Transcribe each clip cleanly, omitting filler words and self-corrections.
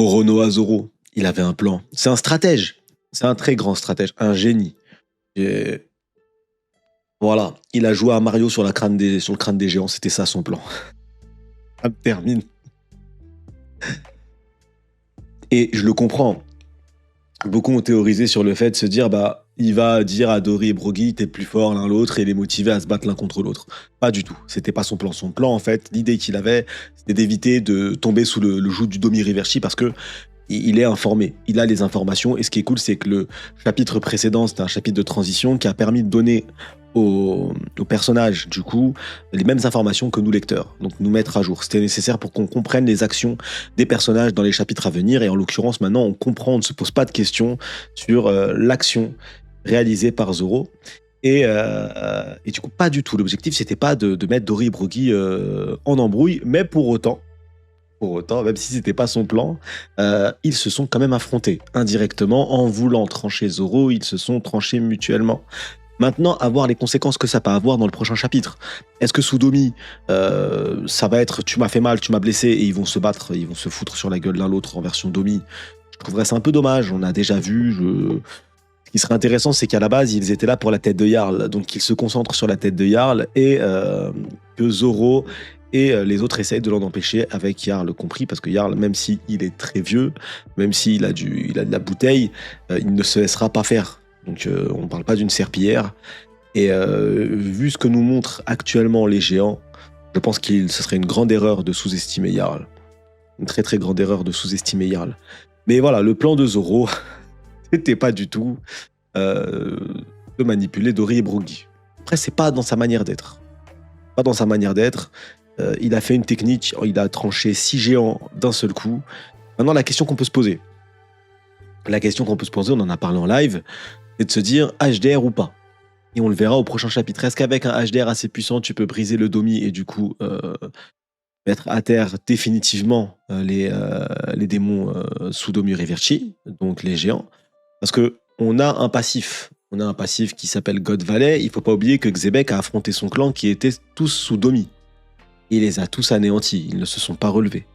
Oronoa Zoro, il avait un plan. C'est un stratège. C'est un très grand stratège, un génie. Et voilà, il a joué à Mario sur le crâne des géants, c'était ça son plan. Ça me termine. Et je le comprends. Beaucoup ont théorisé sur le fait de se dire, bah, il va dire à Dory et Brogy, t'es plus fort l'un l'autre, et les motiver à se battre l'un contre l'autre. Pas du tout. C'était pas son plan. Son plan, en fait, l'idée qu'il avait, c'était d'éviter de tomber sous le joug du Domi Riverchi parce que il est informé. Il a les informations. Et ce qui est cool, c'est que le chapitre précédent, c'était un chapitre de transition qui a permis de donner aux personnages, du coup, les mêmes informations que nous lecteurs. Donc, nous mettre à jour. C'était nécessaire pour qu'on comprenne les actions des personnages dans les chapitres à venir. Et en l'occurrence, maintenant, on comprend, on ne se pose pas de questions sur l'action réalisée par Zoro. Et du coup, pas du tout. L'objectif, c'était pas de mettre Dory et Brogy en embrouille, mais pour autant, même si c'était pas son plan, ils se sont quand même affrontés indirectement en voulant trancher Zoro. Ils se sont tranchés mutuellement. Maintenant, à voir les conséquences que ça peut avoir dans le prochain chapitre. Est-ce que sous Domi, ça va être tu m'as fait mal, tu m'as blessé, et ils vont se battre, ils vont se foutre sur la gueule l'un l'autre en version Domi. Je trouverais ça un peu dommage. On a déjà vu. Ce qui serait intéressant, c'est qu'à la base, ils étaient là pour la tête de Jarl. Donc qu'ils se concentrent sur la tête de Jarl et que Zoro et les autres essayent de l'en empêcher, avec Jarl compris, parce que Jarl, même s'il est très vieux, même s'il a de la bouteille, il ne se laissera pas faire. Donc on ne parle pas d'une serpillière. Et vu ce que nous montrent actuellement les géants, je pense que ce serait une grande erreur de sous-estimer Jarl. Une très très grande erreur de sous-estimer Jarl. Mais voilà, le plan de Zoro, c'était pas du tout de manipuler Dory et Brogy. Après, c'est pas dans sa manière d'être. Pas dans sa manière d'être. Il a fait une technique, il a tranché 6 géants d'un seul coup. Maintenant, la question qu'on peut se poser, on en a parlé en live, c'est de se dire HDR ou pas. Et on le verra au prochain chapitre. Est-ce qu'avec un HDR assez puissant, tu peux briser le Domi et du coup mettre à terre définitivement les démons sous Domi Riverchi, donc les géants? Parce que on a un passif qui s'appelle God Valley. Il faut pas oublier que Xebec a affronté son clan qui était tous sous Domi. Il les a tous anéantis. Ils ne se sont pas relevés,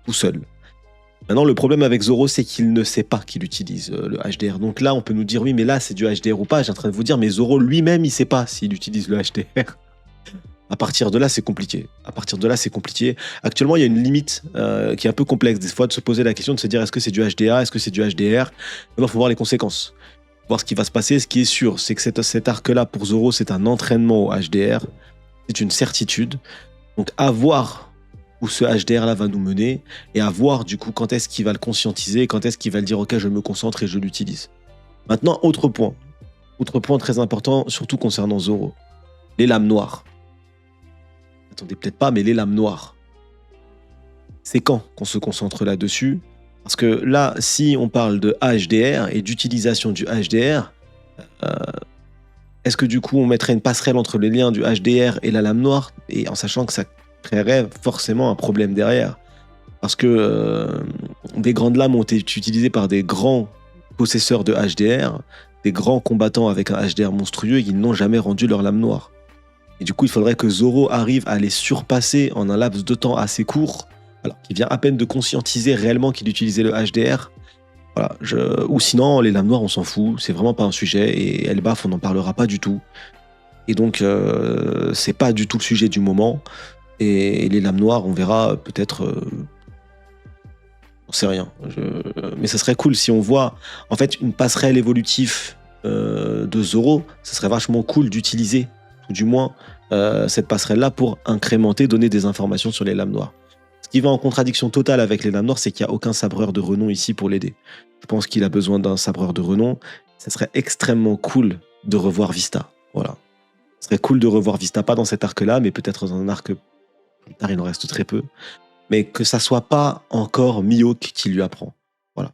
tout seuls. Maintenant, le problème avec Zoro, c'est qu'il ne sait pas qu'il utilise le HDR. Donc là, on peut nous dire, oui, mais là, c'est du HDR ou pas. J'ai en train de vous dire, mais Zoro lui-même, il sait pas s'il utilise le HDR. À partir de là, c'est compliqué. Actuellement, il y a une limite qui est un peu complexe. Des fois, de se poser la question de se dire, est-ce que c'est du HDA, est-ce que c'est du HDR? Maintenant, il faut voir les conséquences. Voir ce qui va se passer. Ce qui est sûr, c'est que cet arc-là, pour Zoro, c'est un entraînement au HDR. C'est une certitude. Donc, à voir où ce HDR-là va nous mener, et à voir, du coup, quand est-ce qu'il va le conscientiser, quand est-ce qu'il va le dire, ok, je me concentre et je l'utilise. Maintenant, autre point très important, surtout concernant Zoro. Les lames noires. Attendez, peut-être pas, mais les lames noires. C'est quand qu'on se concentre là-dessus? Parce que là, si on parle de HDR et d'utilisation du HDR, est-ce que du coup on mettrait une passerelle entre les liens du HDR et la lame noire, et en sachant que ça créerait forcément un problème derrière? Parce que des grandes lames ont été utilisées par des grands possesseurs de HDR, des grands combattants avec un HDR monstrueux, et ils n'ont jamais rendu leur lame noire. Et du coup, il faudrait que Zoro arrive à les surpasser en un laps de temps assez court, alors qu'il vient à peine de conscientiser réellement qu'il utilisait le HDR. Voilà, ou sinon, les lames noires, on s'en fout, c'est vraiment pas un sujet, et Elbaf, on n'en parlera pas du tout. Et donc, c'est pas du tout le sujet du moment. Et les lames noires, on verra peut-être... on sait rien. Mais ça serait cool si on voit, en fait, une passerelle évolutive de Zoro. Ça serait vachement cool d'utiliser, tout du moins, cette passerelle-là pour incrémenter, donner des informations sur les lames noires. Ce qui va en contradiction totale avec les lames noires, c'est qu'il n'y a aucun sabreur de renom ici pour l'aider. Je pense qu'il a besoin d'un sabreur de renom. Ça serait extrêmement cool de revoir Vista. Voilà. Ce serait cool de revoir Vista, pas dans cet arc-là, mais peut-être dans un arc plus tard, il en reste très peu. Mais que ça soit pas encore Mihawk qui lui apprend. Voilà.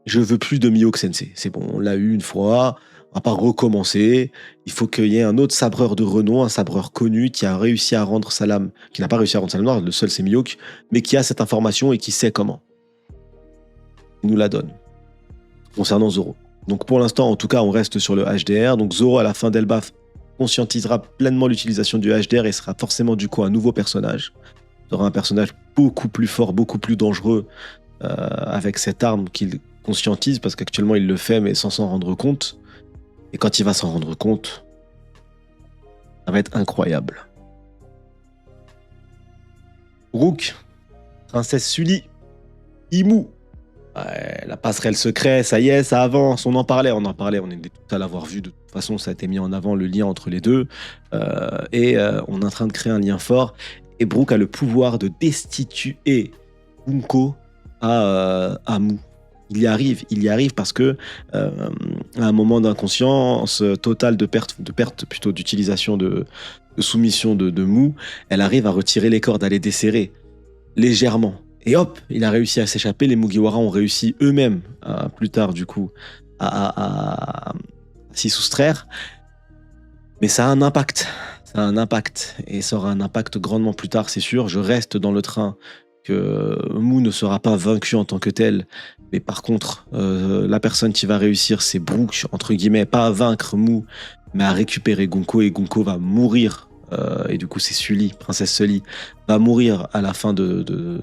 Je veux plus de Mihawk Sensei. C'est bon, on l'a eu une fois. On va pas recommencer. Il faut qu'il y ait un autre sabreur de renom, un sabreur connu qui a réussi à rendre sa lame, qui n'a pas réussi à rendre sa lame noire, le seul c'est Mihawk, mais qui a cette information et qui sait comment. Il nous la donne. Concernant Zoro. Donc pour l'instant, en tout cas, on reste sur le HDR. Donc Zoro, à la fin d'Elbaf, conscientisera pleinement l'utilisation du HDR et sera forcément du coup un nouveau personnage. Il sera un personnage beaucoup plus fort, beaucoup plus dangereux avec cette arme qu'il conscientise, parce qu'actuellement il le fait mais sans s'en rendre compte. Et quand il va s'en rendre compte, ça va être incroyable. Rook, princesse Sully, Imu. Ouais, la passerelle secret, ça y est, ça avance, on en parlait, on était tout à l'avoir vu, de toute façon ça a été mis en avant le lien entre les deux, on est en train de créer un lien fort, et Brook a le pouvoir de destituer Bunko à Mu. Il y arrive parce que à un moment d'inconscience totale, de perte plutôt d'utilisation de soumission de Mu, elle arrive à retirer les cordes, à les desserrer légèrement. Et hop, il a réussi à s'échapper. Les Mugiwara ont réussi eux-mêmes, plus tard du coup, à s'y soustraire. Mais ça a un impact. Et ça aura un impact grandement plus tard, c'est sûr. Je reste dans le train que Mu ne sera pas vaincu en tant que tel. Mais par contre, la personne qui va réussir, c'est Brook, entre guillemets, pas à vaincre Mu, mais à récupérer Gunko. Et Gunko va mourir. Et du coup, c'est Sully, princesse Sully, va mourir à la fin de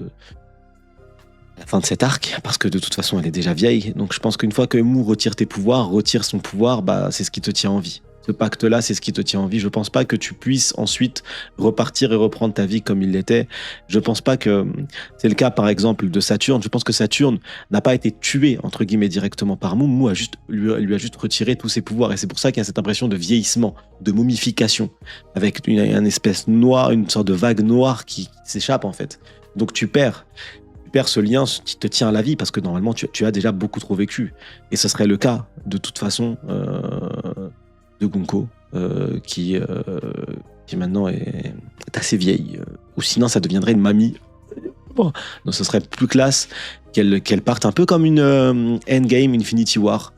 cet arc, parce que de toute façon elle est déjà vieille. Donc je pense qu'une fois que Mu retire son pouvoir, c'est ce qui te tient en vie. Ce pacte-là, c'est ce qui te tient en vie. Je pense pas que tu puisses ensuite repartir et reprendre ta vie comme il l'était. Je pense pas que c'est le cas, par exemple, de Saturne. Je pense que Saturne n'a pas été tué, entre guillemets, directement par Mu. Mu lui a juste retiré tous ses pouvoirs. Et c'est pour ça qu'il y a cette impression de vieillissement, de momification, avec une espèce noire, une sorte de vague noire qui s'échappe, en fait. Donc tu perds ce lien qui te tient à la vie, parce que normalement tu as déjà beaucoup trop vécu, et ce serait le cas de toute façon de Gunko, qui maintenant est assez vieille, ou sinon ça deviendrait une mamie. Bon. Donc ce serait plus classe qu'elle parte un peu comme une Endgame Infinity War.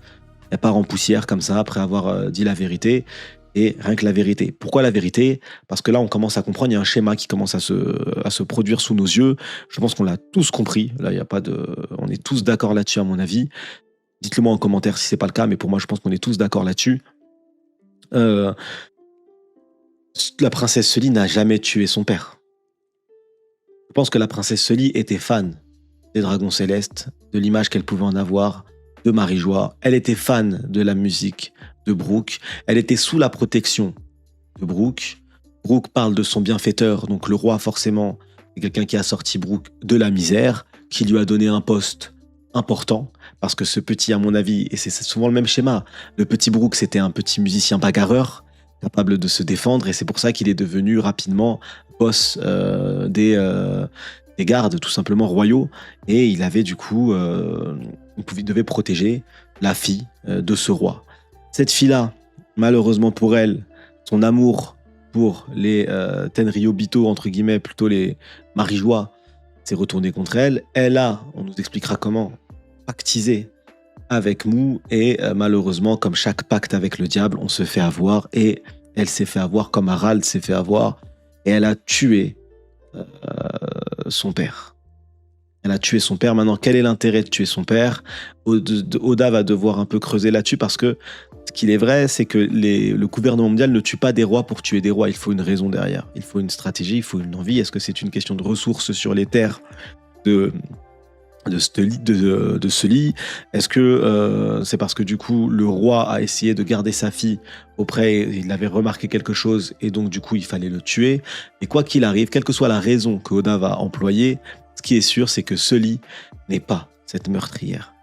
Elle part en poussière comme ça après avoir dit la vérité. Et rien que la vérité. Pourquoi la vérité ? Parce que là, on commence à comprendre, il y a un schéma qui commence à se produire sous nos yeux. Je pense qu'on l'a tous compris. Là, il y a pas de... On est tous d'accord là-dessus, à mon avis. Dites-le moi en commentaire si c'est pas le cas, mais pour moi, je pense qu'on est tous d'accord là-dessus. La princesse Sully n'a jamais tué son père. Je pense que la princesse Sully était fan des Dragons Célestes, de l'image qu'elle pouvait en avoir, de Marie-Joie. Elle était fan de la musique de Brook. Elle était sous la protection de Brook. Brook parle de son bienfaiteur, donc le roi forcément, c'est quelqu'un qui a sorti Brook de la misère, qui lui a donné un poste important, parce que ce petit, à mon avis, et c'est souvent le même schéma, le petit Brook, c'était un petit musicien bagarreur, capable de se défendre, et c'est pour ça qu'il est devenu rapidement boss des gardes, tout simplement royaux, et il avait du coup, il devait protéger la fille de ce roi. Cette fille-là, malheureusement pour elle, son amour pour les Tenryobito, entre guillemets, plutôt les Marie-Joie, s'est retourné contre elle. Elle a, on nous expliquera comment, pactisé avec Mu, et malheureusement, comme chaque pacte avec le diable, on se fait avoir, et elle s'est fait avoir comme Harald s'est fait avoir, et elle a tué son père. Elle a tué son père. Maintenant, quel est l'intérêt de tuer son père ? Oda va devoir un peu creuser là-dessus, parce que ce qu'il est vrai, c'est que le gouvernement mondial ne tue pas des rois pour tuer des rois. Il faut une raison derrière. Il faut une stratégie, il faut une envie. Est-ce que c'est une question de ressources sur les terres de Sully ? Est-ce que c'est parce que du coup le roi a essayé de garder sa fille auprès, il avait remarqué quelque chose et donc du coup il fallait le tuer ? Et quoi qu'il arrive, quelle que soit la raison que Oda va employer, ce qui est sûr, c'est que Sully n'est pas cette meurtrière.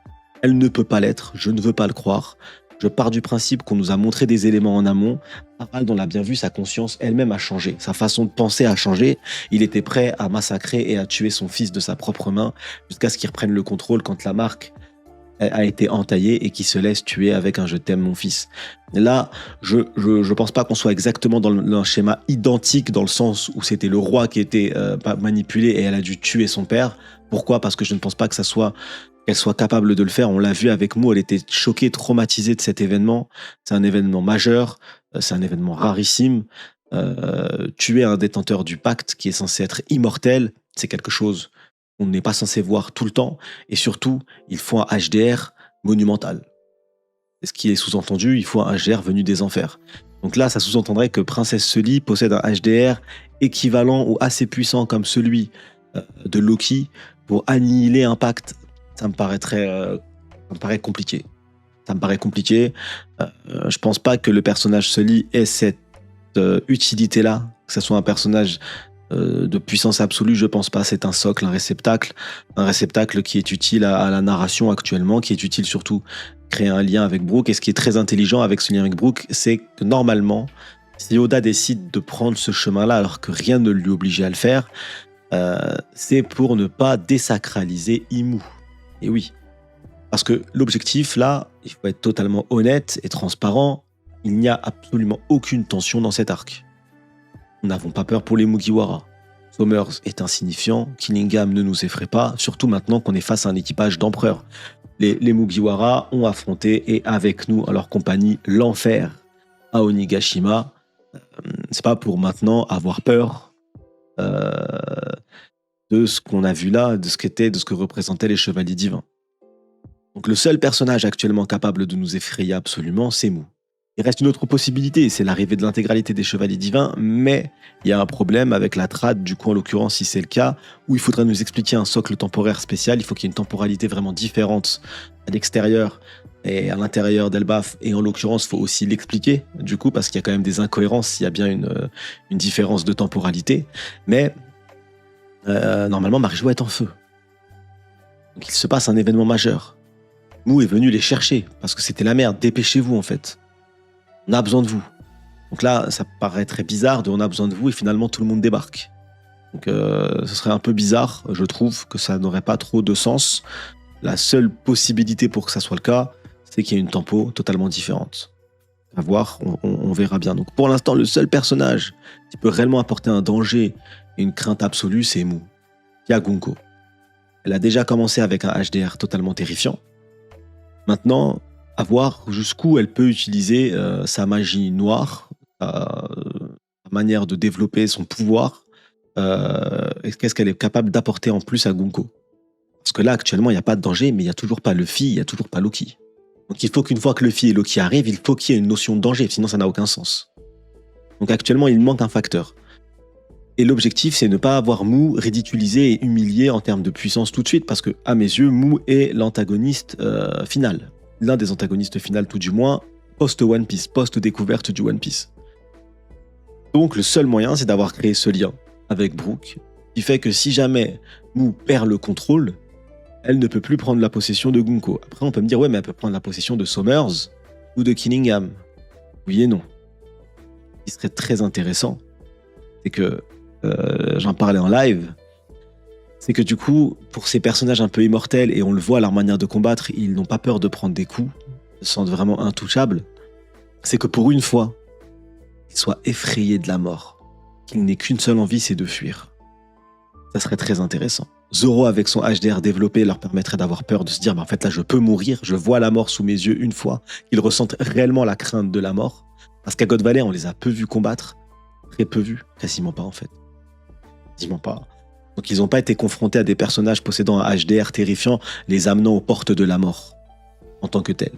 Elle ne peut pas l'être, je ne veux pas le croire. Je pars du principe qu'on nous a montré des éléments en amont. Harald, on l'a bien vu, sa conscience elle-même a changé. Sa façon de penser a changé. Il était prêt à massacrer et à tuer son fils de sa propre main jusqu'à ce qu'il reprenne le contrôle quand la marque a été entaillée et qu'il se laisse tuer avec un « je t'aime mon fils ». Là, je pense pas qu'on soit exactement dans un schéma identique, dans le sens où c'était le roi qui était manipulé et elle a dû tuer son père. Pourquoi ? Parce que je ne pense pas que qu'elle soit capable de le faire. On l'a vu avec Mu, elle était choquée, traumatisée de cet événement. C'est un événement majeur, c'est un événement rarissime. Tuer un détenteur du pacte qui est censé être immortel, c'est quelque chose qu'on n'est pas censé voir tout le temps. Et surtout, il faut un HDR monumental. C'est ce qui est sous-entendu, il faut un HDR venu des enfers. Donc là, ça sous-entendrait que Princesse Sully possède un HDR équivalent ou assez puissant comme celui de Loki pour annihiler un pacte ça me paraîtrait, ça me paraît compliqué. Ça me paraît compliqué. Je pense pas que le personnage Sully ait cette utilité-là, que ce soit un personnage de puissance absolue, je pense pas. C'est un socle, un réceptacle qui est utile à la narration actuellement, qui est utile surtout créer un lien avec Brooke. Et ce qui est très intelligent avec ce lien avec Brooke, c'est que normalement, si Oda décide de prendre ce chemin-là alors que rien ne lui obligeait à le faire, c'est pour ne pas désacraliser Imu. Et oui, parce que l'objectif là, il faut être totalement honnête et transparent, il n'y a absolument aucune tension dans cet arc. Nous n'avons pas peur pour les Mugiwara. Summers est insignifiant, Killingham ne nous effraie pas, surtout maintenant qu'on est face à un équipage d'empereurs. Les Mugiwara ont affronté et avec nous en leur compagnie l'enfer à Onigashima. C'est pas pour maintenant avoir peur de ce qu'on a vu là, de ce que représentaient les chevaliers divins. Donc le seul personnage actuellement capable de nous effrayer absolument, c'est Mu. Il reste une autre possibilité, c'est l'arrivée de l'intégralité des chevaliers divins, mais il y a un problème avec la trad, du coup en l'occurrence si c'est le cas, où il faudra nous expliquer un socle temporaire spécial, il faut qu'il y ait une temporalité vraiment différente à l'extérieur et à l'intérieur d'Elbaf, et en l'occurrence il faut aussi l'expliquer, du coup parce qu'il y a quand même des incohérences, il y a bien une différence de temporalité, mais normalement Marijoa est en feu. Donc il se passe un événement majeur. Mu est venu les chercher, parce que c'était la merde, dépêchez-vous en fait. On a besoin de vous. Donc là, ça paraît très bizarre de on a besoin de vous et finalement tout le monde débarque. Donc ce serait un peu bizarre, je trouve que ça n'aurait pas trop de sens. La seule possibilité pour que ça soit le cas, c'est qu'il y ait une tempo totalement différente. À voir, on verra bien. Donc pour l'instant, le seul personnage qui peut réellement apporter un danger et une crainte absolue, c'est Mu, qui a Gunko. Elle a déjà commencé avec un HDR totalement terrifiant. Maintenant, à voir jusqu'où elle peut utiliser sa magie noire, sa manière de développer son pouvoir, et qu'est-ce qu'elle est capable d'apporter en plus à Gunko. Parce que là, actuellement, il n'y a pas de danger, mais il n'y a toujours pas Luffy, il n'y a toujours pas Loki. Donc il faut qu'une fois que Luffy et Loki arrivent, il faut qu'il y ait une notion de danger, sinon ça n'a aucun sens. Donc actuellement, il manque un facteur. Et l'objectif, c'est ne pas avoir Mu ridiculisé et humilié en termes de puissance tout de suite, parce que, à mes yeux, Mu est l'antagoniste final. L'un des antagonistes finaux, tout du moins, post-One Piece, post-découverte du One Piece. Donc, le seul moyen, c'est d'avoir créé ce lien avec Brooke, qui fait que si jamais Mu perd le contrôle, elle ne peut plus prendre la possession de Gunko. Après, on peut me dire, ouais, mais elle peut prendre la possession de Summers ou de Killingham. Oui et non. Ce qui serait très intéressant, c'est que j'en parlais en live, c'est que du coup, pour ces personnages un peu immortels, et on le voit à leur manière de combattre, ils n'ont pas peur de prendre des coups, ils se sentent vraiment intouchables, c'est que pour une fois, ils soient effrayés de la mort, qu'ils n'aient qu'une seule envie, c'est de fuir. Ça serait très intéressant. Zoro, avec son HDR développé, leur permettrait d'avoir peur, de se dire, en fait là je peux mourir, je vois la mort sous mes yeux une fois, qu'ils ressentent réellement la crainte de la mort, parce qu'à God Valley, on les a peu vus combattre, très peu vus, quasiment pas en fait. Pas. Donc ils n'ont pas été confrontés à des personnages possédant un HDR terrifiant, les amenant aux portes de la mort, en tant que tel.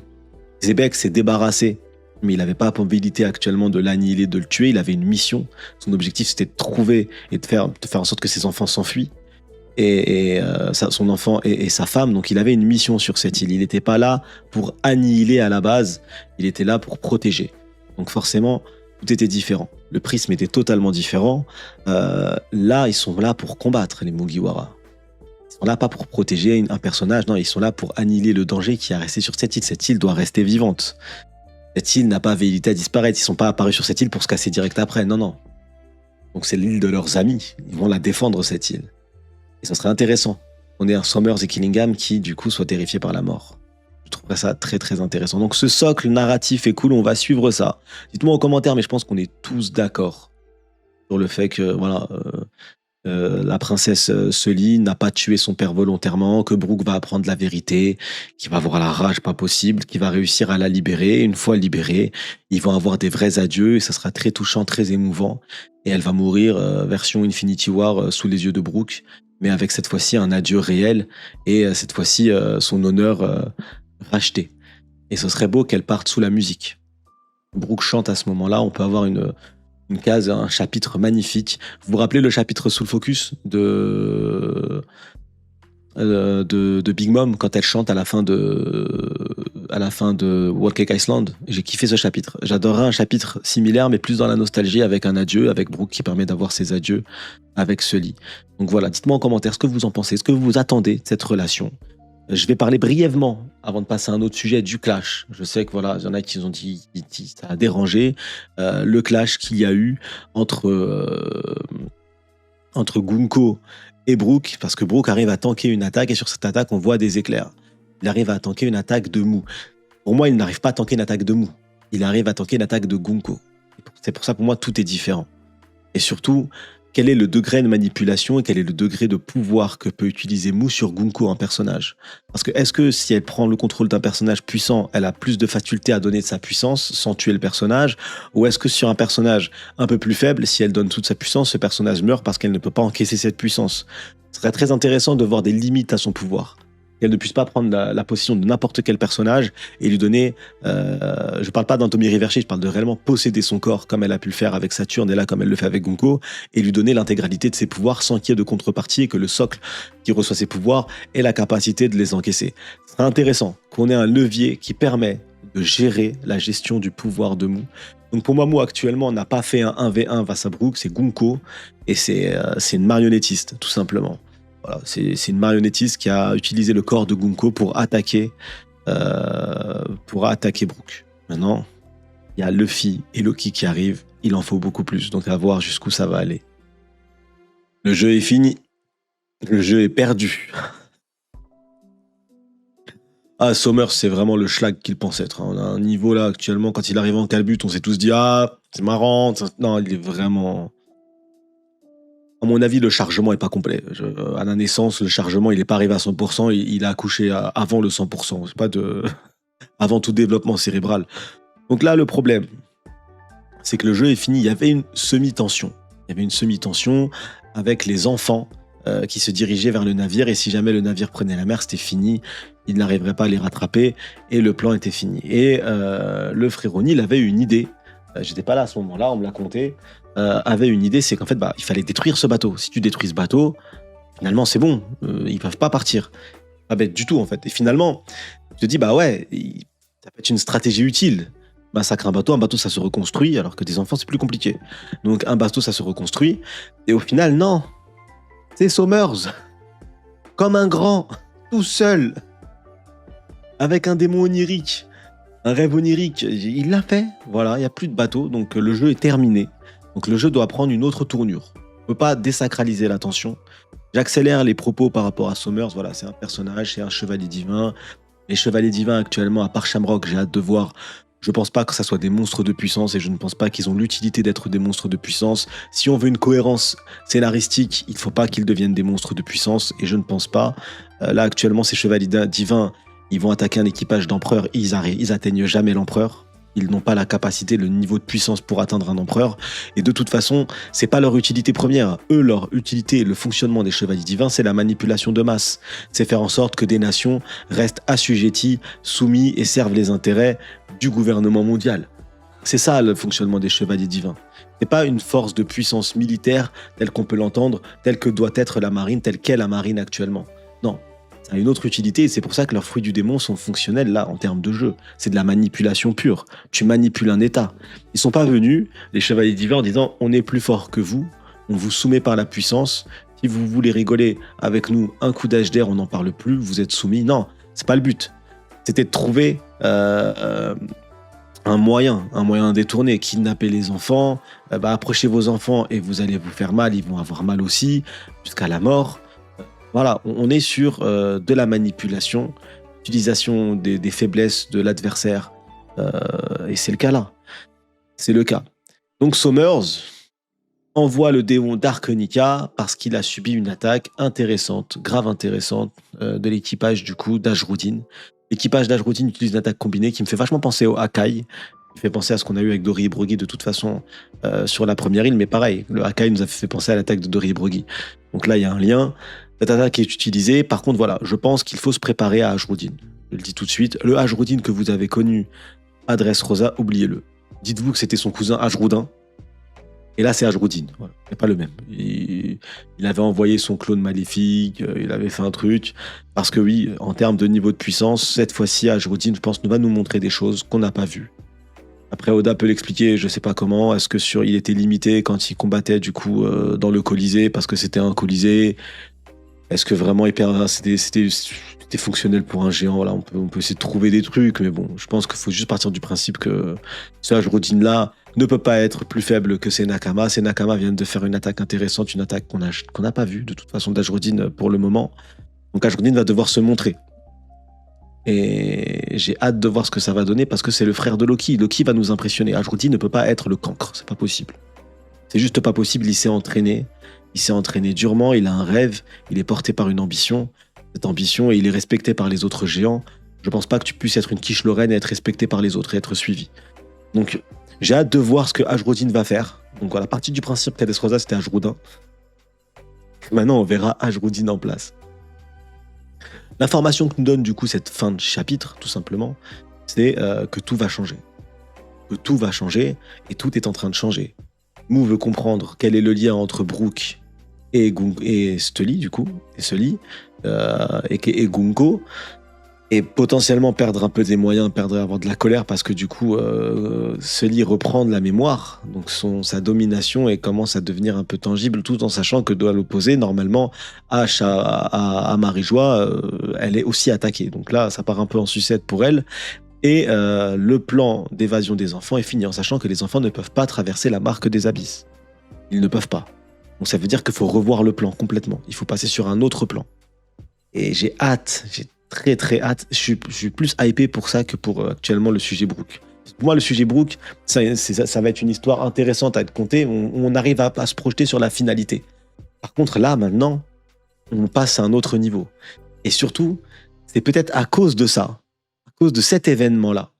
Zebek s'est débarrassé, mais il n'avait pas la possibilité actuellement de l'annihiler, de le tuer, il avait une mission. Son objectif c'était de trouver et de faire en sorte que ses enfants s'enfuient, son enfant et sa femme, donc il avait une mission sur cette île. Il n'était pas là pour annihiler à la base, il était là pour protéger. Donc forcément, tout était différent. Le prisme était totalement différent. Là, ils sont là pour combattre, les Mugiwara. Ils sont là pas pour protéger un personnage, non, ils sont là pour annihiler le danger qui a resté sur cette île. Cette île doit rester vivante. Cette île n'a pas vérité à disparaître. Ils sont pas apparus sur cette île pour se casser direct après, non, non. Donc c'est l'île de leurs amis. Ils vont la défendre, cette île. Et ça serait intéressant. On ait un Summers et Killingham qui, du coup, soient terrifiés par la mort. Je trouverais ça très très intéressant. Donc ce socle narratif est cool, on va suivre ça. Dites-moi en commentaire, mais je pense qu'on est tous d'accord sur le fait que voilà, la princesse Sully n'a pas tué son père volontairement, que Brooke va apprendre la vérité, qu'il va avoir la rage pas possible, qu'il va réussir à la libérer. Une fois libérée, ils vont avoir des vrais adieux et ça sera très touchant, très émouvant. Et elle va mourir version Infinity War sous les yeux de Brooke, mais avec cette fois-ci un adieu réel et cette fois-ci son honneur racheté. Et ce serait beau qu'elle parte sous la musique. Brooke chante à ce moment-là, on peut avoir une case, un chapitre magnifique. Vous vous rappelez le chapitre Soul Focus de de Big Mom quand elle chante à la fin de World Cake Island. J'ai kiffé ce chapitre. J'adorerais un chapitre similaire, mais plus dans la nostalgie, avec un adieu, avec Brooke qui permet d'avoir ses adieux avec Sully. Donc voilà, dites-moi en commentaire ce que vous en pensez, ce que vous attendez de cette relation. Je vais parler brièvement, avant de passer à un autre sujet, du clash. Je sais que voilà, il y en a qui ont dit ça a dérangé. Le clash qu'il y a eu entre Gunko et Brooke, parce que Brooke arrive à tanker une attaque, et sur cette attaque, on voit des éclairs. Il arrive à tanker une attaque de Mou. Pour moi, il n'arrive pas à tanker une attaque de Mou. Il arrive à tanker une attaque de Gunko. C'est pour ça, pour moi, tout est différent. Et surtout, quel est le degré de manipulation et quel est le degré de pouvoir que peut utiliser Mou sur Gunko en personnage? Parce que est-ce que si elle prend le contrôle d'un personnage puissant, elle a plus de faculté à donner de sa puissance sans tuer le personnage? Ou est-ce que sur un personnage un peu plus faible, si elle donne toute sa puissance, ce personnage meurt parce qu'elle ne peut pas encaisser cette puissance? Ce serait très intéressant de voir des limites à son pouvoir. Qu'elle ne puisse pas prendre la position de n'importe quel personnage et lui donner... je parle pas d'Anthony Riverchi, je parle de réellement posséder son corps comme elle a pu le faire avec Saturne et là comme elle le fait avec Gunko, et lui donner l'intégralité de ses pouvoirs sans qu'il y ait de contrepartie et que le socle qui reçoit ses pouvoirs ait la capacité de les encaisser. Ce serait intéressant qu'on ait un levier qui permet de gérer la gestion du pouvoir de Mou. Donc pour moi, Mou actuellement n'a pas fait un 1v1 face à Brooke, c'est Gunko, et c'est une marionnettiste, tout simplement. Voilà, c'est une marionnettiste qui a utilisé le corps de Gunko pour attaquer Brooke. Maintenant, il y a Luffy et Loki qui arrivent. Il en faut beaucoup plus, donc à voir jusqu'où ça va aller. Le jeu est fini. Le jeu est perdu. Ah, Sommer, c'est vraiment le schlag qu'il pense être. On a un niveau là actuellement, quand il arrive en calbut, on s'est tous dit ah, c'est marrant. Non, il est vraiment... À mon avis, le chargement est pas complet. À la naissance, le chargement, il est pas arrivé à 100%. Il a accouché avant le 100%. C'est pas de... avant tout développement cérébral. Donc là, le problème, c'est que le jeu est fini. Il y avait une semi-tension. Il y avait une semi-tension avec les enfants qui se dirigeaient vers le navire. Et si jamais le navire prenait la mer, c'était fini. Il n'arriverait pas à les rattraper. Et le plan était fini. Et le frère O'Neill avait une idée. J'étais pas là à ce moment-là, on me l'a conté. Avait une idée, c'est qu'en fait, il fallait détruire ce bateau. Si tu détruis ce bateau, finalement, c'est bon. Ils peuvent pas partir. Pas bête du tout, en fait. Et finalement, tu te dis, bah ouais, ça peut être une stratégie utile. Massacre un bateau, ça se reconstruit, alors que des enfants, c'est plus compliqué. Donc, un bateau, ça se reconstruit. Et au final, non. C'est Sommers. Comme un grand, tout seul. Avec un démon onirique. Un rêve onirique. Il l'a fait. Voilà, il n'y a plus de bateau. Donc, le jeu est terminé. Donc le jeu doit prendre une autre tournure. On ne peut pas désacraliser l'attention. J'accélère les propos par rapport à Sommers. Voilà, c'est un personnage, c'est un chevalier divin. Les chevaliers divins actuellement, à part Shamrock, j'ai hâte de voir. Je ne pense pas que ça soit des monstres de puissance et je ne pense pas qu'ils ont l'utilité d'être des monstres de puissance. Si on veut une cohérence scénaristique, il ne faut pas qu'ils deviennent des monstres de puissance et je ne pense pas. Là actuellement, ces chevaliers divins, ils vont attaquer un équipage d'empereurs. Ils atteignent jamais l'empereur. Ils n'ont pas la capacité, le niveau de puissance pour atteindre un empereur. Et de toute façon, c'est pas leur utilité première. Eux, leur utilité et le fonctionnement des chevaliers divins, c'est la manipulation de masse. C'est faire en sorte que des nations restent assujetties, soumis et servent les intérêts du gouvernement mondial. C'est ça le fonctionnement des chevaliers divins. C'est pas une force de puissance militaire telle qu'on peut l'entendre, telle que doit être la marine, telle qu'est la marine actuellement. Non. Ça a une autre utilité et c'est pour ça que leurs fruits du démon sont fonctionnels là en termes de jeu. C'est de la manipulation pure. Tu manipules un état. Ils sont pas venus, les chevaliers divins, en disant on est plus fort que vous, on vous soumet par la puissance. Si vous voulez rigoler avec nous, un coup d'HDR, on n'en parle plus, vous êtes soumis. Non, c'est pas le but. C'était de trouver un moyen détourné, kidnapper les enfants, approchez vos enfants et vous allez vous faire mal, ils vont avoir mal aussi, jusqu'à la mort. Voilà, on est sur de la manipulation, utilisation des faiblesses de l'adversaire, et c'est le cas là. C'est le cas. Donc Sommers envoie le démon d'Arkonika parce qu'il a subi une attaque intéressante, grave intéressante, de l'équipage du coup d'Ajrudin. L'équipage d'Ajrudin utilise une attaque combinée qui me fait vachement penser au Hakai, qui fait penser à ce qu'on a eu avec Dori et Brogy de toute façon sur la première île, mais pareil, le Hakai nous a fait penser à l'attaque de Dori et Brogy. Donc là, il y a un lien. Cette attaque est utilisée. Par contre, voilà, je pense qu'il faut se préparer à Ajrudin. Je le dis tout de suite. Le Ajrudin que vous avez connu à Dressrosa, oubliez-le. Dites-vous que c'était son cousin Ajrudin. Et là, c'est Ajroudine. Voilà. C'est pas le même. Il avait envoyé son clone maléfique, il avait fait un truc. Parce que oui, en termes de niveau de puissance, cette fois-ci, Ajroudine, je pense, va nous montrer des choses qu'on n'a pas vues. Après, Oda peut l'expliquer, je sais pas comment. Est-ce que il était limité quand il combattait du coup dans le Colisée parce que c'était un Colisée? Est-ce que vraiment c'était fonctionnel pour un géant? Voilà, on peut essayer de trouver des trucs, mais bon, je pense qu'il faut juste partir du principe que ce Ajrodine là ne peut pas être plus faible que ses Nakama. Ses Nakama viennent de faire une attaque intéressante, une attaque qu'on n'a pas vue de toute façon d'Ajrodine pour le moment. Donc Ajrodine va devoir se montrer. Et j'ai hâte de voir ce que ça va donner parce que c'est le frère de Loki. Loki va nous impressionner. Ajroudine ne peut pas être le cancre, c'est pas possible. C'est juste pas possible, il s'est entraîné durement, il a un rêve, il est porté par une ambition. Cette ambition, et il est respecté par les autres géants. Je pense pas que tu puisses être une quiche Lorraine et être respecté par les autres et être suivi. Donc j'ai hâte de voir ce que Ajroudine va faire. Donc voilà, partie du principe qu'Hadès Rosa c'était Ajroudin. Maintenant on verra Ajroudine en place. L'information que nous donne du coup cette fin de chapitre, tout simplement, c'est que tout va changer. Que tout va changer et tout est en train de changer. Mou veut comprendre quel est le lien entre Brook et Sully, du coup, et Sully, et Gunko, et potentiellement perdre un peu des moyens, avoir de la colère, parce que du coup, Sully reprend de la mémoire, donc sa domination, et commence à devenir un peu tangible, tout en sachant que de l'opposé, normalement, Ash à Marie-Joie, elle est aussi attaquée. Donc là, ça part un peu en sucette pour elle. Et le plan d'évasion des enfants est fini, en sachant que les enfants ne peuvent pas traverser la marque des abysses. Ils ne peuvent pas. Donc ça veut dire qu'il faut revoir le plan complètement. Il faut passer sur un autre plan. Et j'ai hâte, j'ai très très hâte. Je suis plus hypé pour ça que pour actuellement le sujet Brook. Pour moi, le sujet Brook, ça va être une histoire intéressante à être contée. On arrive à se projeter sur la finalité. Par contre, là, maintenant, on passe à un autre niveau. Et surtout, c'est peut-être à cause de ça, à cause de cet événement-là,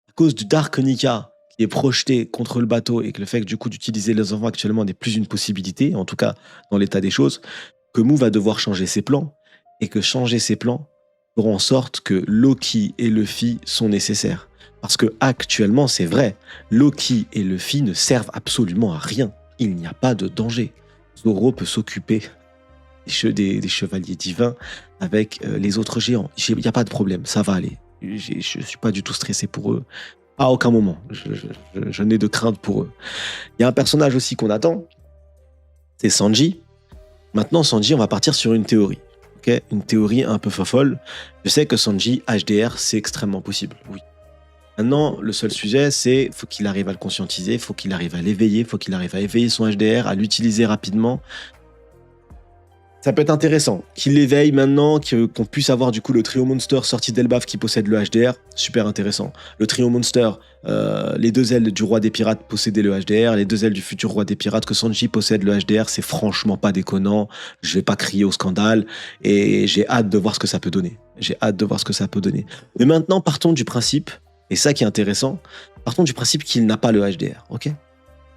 à cause du Dark Nika qui est projeté contre le bateau et que le fait que du coup d'utiliser les enfants actuellement n'est plus une possibilité, en tout cas dans l'état des choses, que Mou va devoir changer ses plans et que changer ses plans fera en sorte que Loki et Luffy sont nécessaires. Parce que actuellement, c'est vrai, Loki et Luffy ne servent absolument à rien. Il n'y a pas de danger. Zoro peut s'occuper des chevaliers divins avec les autres géants. Il n'y a pas de problème, ça va aller. Je ne suis pas du tout stressé pour eux. À aucun moment. Je n'ai de crainte pour eux. Il y a un personnage aussi qu'on attend, c'est Sanji. Maintenant, Sanji, on va partir sur une théorie. Okay, une théorie un peu fofolle. Je sais que Sanji, HDR, c'est extrêmement possible, oui. Maintenant, le seul sujet, c'est faut qu'il arrive à le conscientiser, faut qu'il arrive à l'éveiller, faut qu'il arrive à éveiller son HDR, à l'utiliser rapidement. Ça peut être intéressant qu'il l'éveille maintenant, qu'on puisse avoir du coup le trio Monster sorti d'Elbaf qui possède le HDR, super intéressant. Le trio Monster, les deux ailes du roi des pirates possédaient le HDR, les deux ailes du futur roi des pirates que Sanji possède le HDR, c'est franchement pas déconnant, je vais pas crier au scandale, et j'ai hâte de voir ce que ça peut donner. J'ai hâte de voir ce que ça peut donner. Mais maintenant, partons du principe, et ça qui est intéressant, partons du principe qu'il n'a pas le HDR, ok?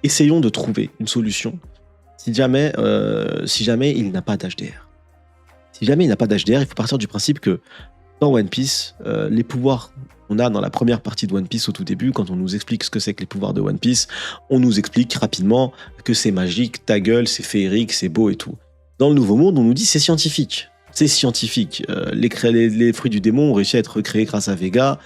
Essayons de trouver une solution si jamais il n'a pas d'HDR. Si jamais il n'a pas d'HDR, il faut partir du principe que dans One Piece, les pouvoirs qu'on a dans la première partie de One Piece au tout début, quand on nous explique ce que c'est que les pouvoirs de One Piece, on nous explique rapidement que c'est magique, ta gueule, c'est féerique, c'est beau et tout. Dans le Nouveau Monde, on nous dit c'est scientifique. C'est scientifique. Les fruits du démon ont réussi à être recréés grâce à Vega.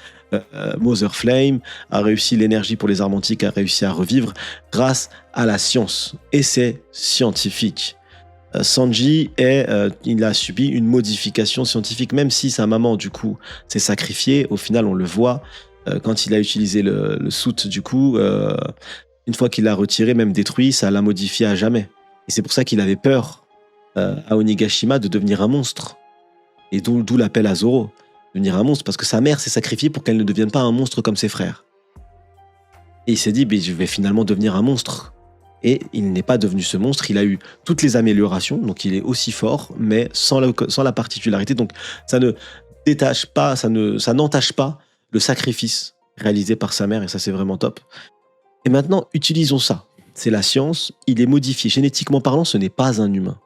Mother Flame a réussi, l'énergie pour les armes antiques a réussi à revivre grâce à la science. Et c'est scientifique. Sanji, il a subi une modification scientifique, même si sa maman, du coup, s'est sacrifiée. Au final, on le voit, quand il a utilisé le suit, du coup, une fois qu'il l'a retiré, même détruit, ça l'a modifié à jamais. Et c'est pour ça qu'il avait peur, à Onigashima, de devenir un monstre. Et d'où l'appel à Zoro. Devenir un monstre, parce que sa mère s'est sacrifiée pour qu'elle ne devienne pas un monstre comme ses frères. Et il s'est dit, je vais finalement devenir un monstre. Et il n'est pas devenu ce monstre, il a eu toutes les améliorations, donc il est aussi fort, mais sans la particularité. Donc ça ne détache pas, ça n'entache pas le sacrifice réalisé par sa mère, et ça c'est vraiment top. Et maintenant, utilisons ça. C'est la science, il est modifié. Génétiquement parlant, ce n'est pas un humain.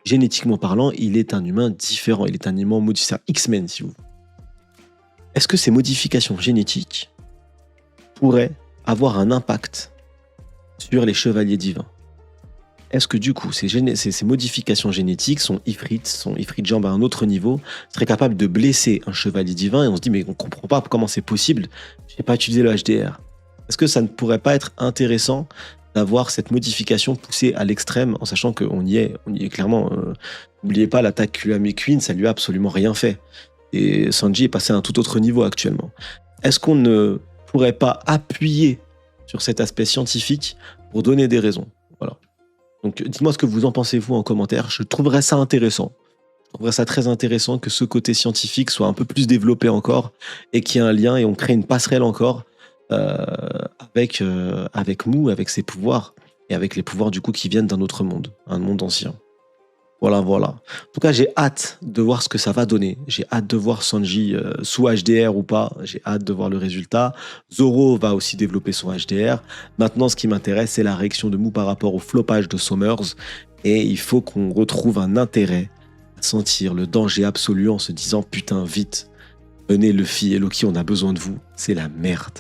Génétiquement parlant, il est un humain différent. Il est un humain modifié. C'est un X-Men, si vous voulez. Est-ce que ces modifications génétiques pourraient avoir un impact sur les chevaliers divins. Est-ce que du coup, ces modifications génétiques, son Ifrit Jambe à un autre niveau, seraient capables de blesser un chevalier divin et on se dit mais on comprend pas comment c'est possible, je n'ai pas utilisé le HDR. Est-ce que ça ne pourrait pas être intéressant d'avoir cette modification poussée à l'extrême en sachant qu'on y est clairement. N'oubliez pas l'attaque Kuame Queen, ça lui a absolument rien fait. Et Sanji est passé à un tout autre niveau actuellement. Est-ce qu'on ne pourrait pas appuyer sur cet aspect scientifique pour donner des raisons? Voilà. Donc dites-moi ce que vous en pensez vous en commentaire. Je trouverais ça intéressant. Je trouverais ça très intéressant que ce côté scientifique soit un peu plus développé encore et qu'il y ait un lien et on crée une passerelle encore avec Mou, avec ses pouvoirs et avec les pouvoirs du coup qui viennent d'un autre monde, un monde ancien. Voilà, voilà. En tout cas, j'ai hâte de voir ce que ça va donner. J'ai hâte de voir Sanji sous HDR ou pas. J'ai hâte de voir le résultat. Zoro va aussi développer son HDR. Maintenant, ce qui m'intéresse, c'est la réaction de Mou par rapport au flopage de Summers. Et il faut qu'on retrouve un intérêt à sentir le danger absolu en se disant putain, vite, venez Luffy et Loki, on a besoin de vous. C'est la merde.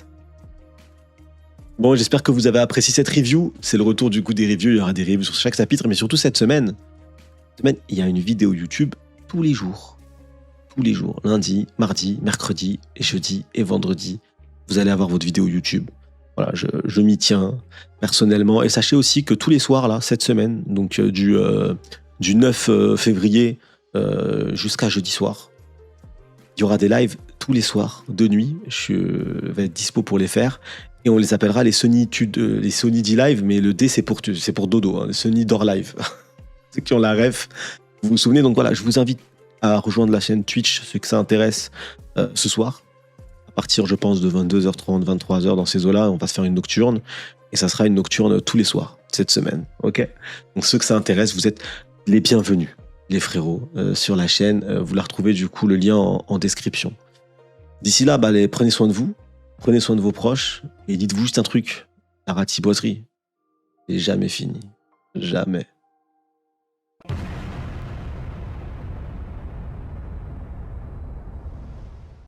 Bon, j'espère que vous avez apprécié cette review. C'est le retour du coup des reviews. Il y aura des reviews sur chaque chapitre, mais surtout cette semaine. Il y a une vidéo YouTube tous les jours. Tous les jours. Lundi, mardi, mercredi, et jeudi et vendredi. Vous allez avoir votre vidéo YouTube. Voilà, je m'y tiens personnellement. Et sachez aussi que tous les soirs, là, cette semaine, donc du 9 février jusqu'à jeudi soir, il y aura des lives tous les soirs, de nuit. Je vais être dispo pour les faire. Et on les appellera les Sony D Live, mais le D, c'est pour dodo, hein, les Sony Door Live. Ceux qui ont la ref, vous vous souvenez. Donc voilà, je vous invite à rejoindre la chaîne Twitch, ceux que ça intéresse, ce soir. À partir, je pense, de 22h30, 23h, dans ces eaux-là, on va se faire une nocturne. Et ça sera une nocturne tous les soirs, cette semaine. Ok. Donc ceux que ça intéresse, vous êtes les bienvenus, les frérots, sur la chaîne. Vous la retrouvez, du coup, le lien en description. D'ici là, prenez soin de vous. Prenez soin de vos proches et dites-vous juste un truc, la ratiboiserie, c'est jamais fini. Jamais.